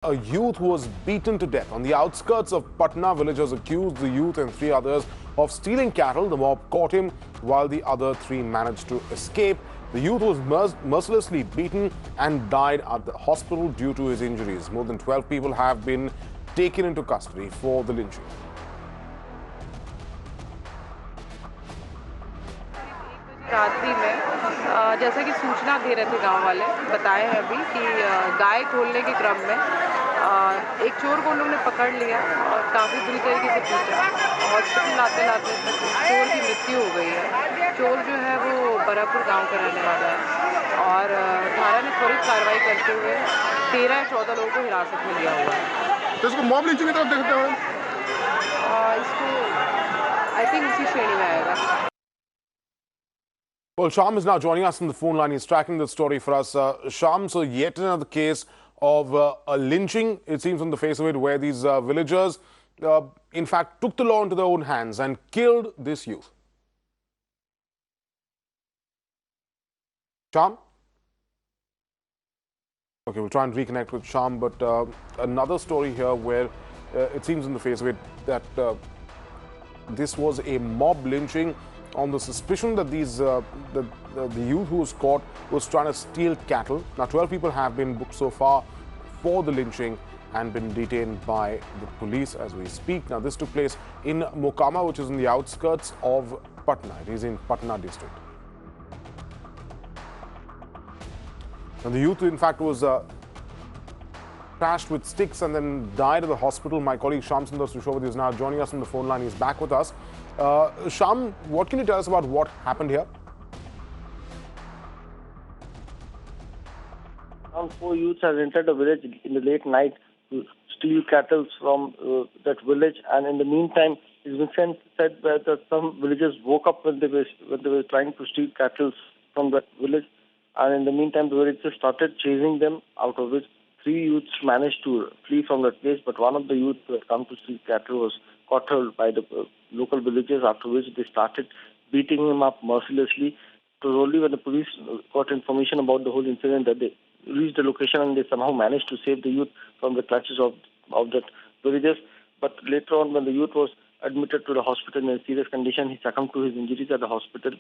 A youth was beaten to death on the outskirts of Patna. Villagers accused the youth and three others of stealing cattle. The mob caught him while the other three managed to escape. The youth was mercilessly beaten and died at the hospital due to his injuries. More than 12 people have been taken into custody for the lynching. रात्रि में जैसा कि सूचना दे रहे थे गांव वाले बताए हैं अभी कि गाय खोलने के क्रम में एक चोर को उन लोगों ने पकड़ लिया और काफ़ी बुरी तरीके से पीटा। हॉस्पिटल लाते लाते तक चोर की मृत्यु हो गई है। चोर जो है वो बरापुर गांव का रहने वाला है और थाना ने त्वरित कार्रवाई करते हुए 13 या 14 लोगों को हिरासत में लिया हुआ है। तो इसको मॉब लिंचिंग की तरफ देखते हैं? इसको आई थिंक इसी श्रेणी में आएगा। Well, Sham is now joining us on the phone line. He's tracking the story for us. Sham, so yet another case of a lynching, it seems on the face of it, where these villagers, in fact, took the law into their own hands and killed this youth. Sham? Okay, we'll try and reconnect with Sham, but another story here where it seems in the face of it that this was a mob lynching on the suspicion that these the youth who was caught was trying to steal cattle. Now 12 people have been booked so far for the lynching and been detained by the police as we speak. Now this took place in Mokama, which is in the outskirts of Patna. It is in Patna district. And the youth in fact was crashed with sticks and then died at the hospital. My colleague Shyam Sundar Sushovati is now joining us on the phone line. He's back with us. Shyam, what can you tell us about what happened here? Around 4 youths have entered a village in the late night to steal cattle from that village, and in the meantime, it's been said that some villagers woke up when they were trying to steal cattle from that village, and in the meantime, the villagers started chasing them, out of which 3 youths managed to flee from that place, but one of the youths who had come to steal cattle was caught by the local villagers, after which they started beating him up mercilessly. It was only when the police got information about the whole incident that they reached the location and they somehow managed to save the youth from the clutches of that villagers. But later on, when the youth was admitted to the hospital in a serious condition, he succumbed to his injuries at the hospital.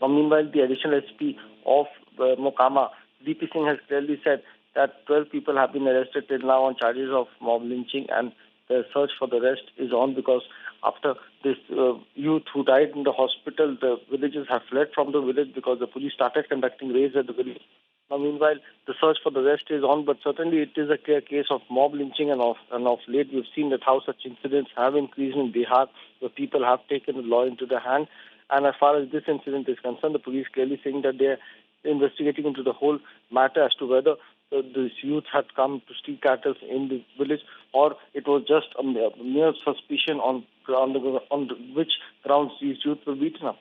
Meanwhile, the additional SP of Mokama, DP Singh, has clearly said that 12 people have been arrested till now on charges of mob lynching, and the search for the rest is on, because after this youth who died in the hospital, the villagers have fled from the village because the police started conducting raids at the village. Now, meanwhile, the search for the rest is on, but certainly it is a clear case of mob lynching, and of late we've seen that how such incidents have increased in Bihar, where people have taken the law into their hand. And as far as this incident is concerned, the police clearly saying that they're investigating into the whole matter as to whether this youth had come to steal cattle in the village, or it was just a mere suspicion on which grounds these youth were beaten up.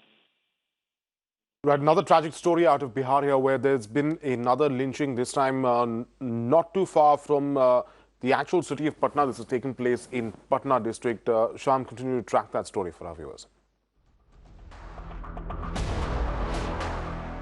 Right, another tragic story out of Bihar here, where there's been another lynching, this time not too far from the actual city of Patna. This has taken place in Patna district. Shyam, continue to track that story for our viewers.